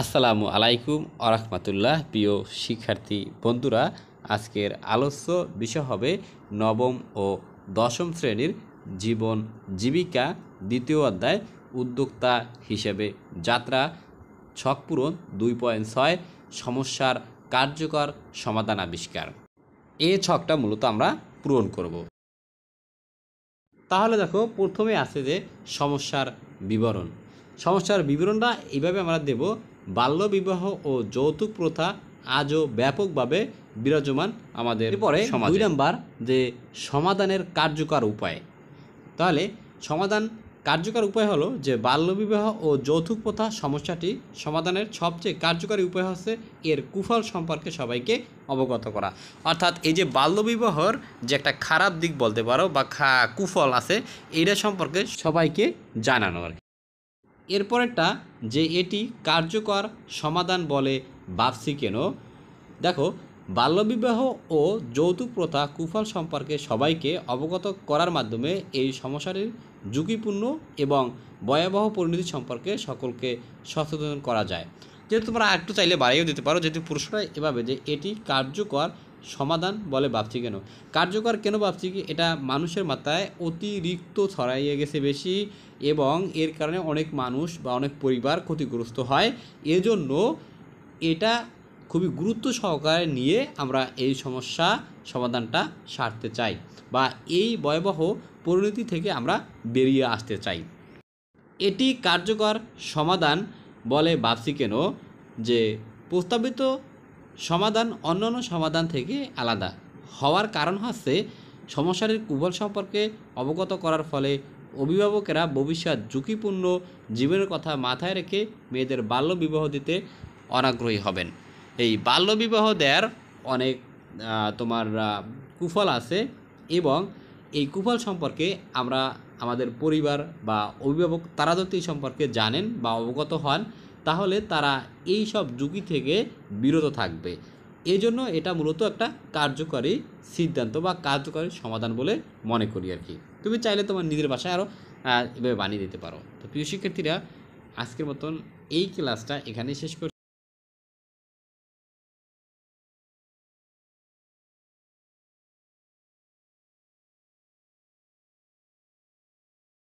আসসালামু আলাইকুম আরহামতুল্লাহ। প্রিয় শিক্ষার্থী বন্ধুরা, আজকের আলোচ্য বিষয় হবে নবম ও দশম শ্রেণীর জীবন জীবিকা দ্বিতীয় অধ্যায় উদ্যোক্তা হিসেবে যাত্রা ছক পূরণ 2.6 সমস্যার কার্যকর সমাধান আবিষ্কার। এই ছকটা মূলত আমরা পূরণ করব। তাহলে দেখো, প্রথমে আছে যে সমস্যার বিবরণ। সমস্যার বিবরণটা এইভাবে আমরা দেব: বাল্যবিবাহ ও যৌতুক প্রথা আজও ব্যাপকভাবে বিরাজমান আমাদের পরে। 2 নাম্বার যে সমাধানের কার্যকর উপায়। তাহলে সমাধান কার্যকর উপায় হলো যে বাল্যবিবাহ ও যৌতুক প্রথা সমস্যাটি সমাধানের সবচেয়ে কার্যকরী উপায় হচ্ছে এর কুফল সম্পর্কে সবাইকে অবগত করা। অর্থাৎ এই যে বাল্যবিবাহর যে একটা খারাপ দিক বলতে পারো বা কুফল আছে, এইটা সম্পর্কে সবাইকে জানানো আর কি। এরপরেরটা যে এটি কার্যকর সমাধান বলে ভাবছি কেন। দেখো, বাল্যবিবাহ ও যৌতুক প্রথা কুফল সম্পর্কে সবাইকে অবগত করার মাধ্যমে এই সমস্যাটির ঝুঁকিপূর্ণ এবং ভয়াবহ পরিণতি সম্পর্কে সকলকে সচেতন করা যায়। যেহেতু তোমরা একটু চাইলে বাড়িয়েও দিতে পারো, যেহেতু প্রশ্নটা এভাবে যে এটি কার্যকর সমাধান বলে ভাবছি কেন। কার্যকর কেন ভাবছি কি, এটা মানুষের মাথায় অতিরিক্ত ছড়াইয়ে গেছে বেশি, এবং এর কারণে অনেক মানুষ বা অনেক পরিবার ক্ষতিগ্রস্ত হয়। এজন্য এটা খুবই গুরুত্ব সহকারে নিয়ে আমরা এই সমস্যা সমাধানটা সারতে চাই বা এই ভয়াবহ পরিণতি থেকে আমরা বেরিয়ে আসতে চাই। এটি কার্যকর সমাধান বলে ভাবছি কেন যে প্রস্তাবিত সমাধান অন্যান্য সমাধান থেকে আলাদা হওয়ার কারণ হচ্ছে সমস্যাটির কুফল সম্পর্কে অবগত করার ফলে অভিভাবকেরা ভবিষ্যৎ ঝুঁকিপূর্ণ জীবনের কথা মাথায় রেখে মেয়েদের বাল্যবিবাহ দিতে অনাগ্রহী হবেন। এই বাল্যবিবাহ দেওয়ার অনেক তোমার কুফল আছে, এবং এই কুফল সম্পর্কে আমরা আমাদের পরিবার বা অভিভাবক তারা যদি এই সম্পর্কে জানেন বা অবগত হন, তাহলে তারা এই সব ঝুঁকি থেকে বিরত থাকবে। এই জন্য এটা মূলত একটা কার্যকরী সিদ্ধান্ত বা কার্যকরী সমাধান বলে মনে করি আর কি। তুমি চাইলে তোমার নিজের বাসায় আরও এভাবে বানিয়ে দিতে পারো। তো প্রিয় শিক্ষার্থীরা, আজকের মতন এই ক্লাসটা এখানেই শেষ করি।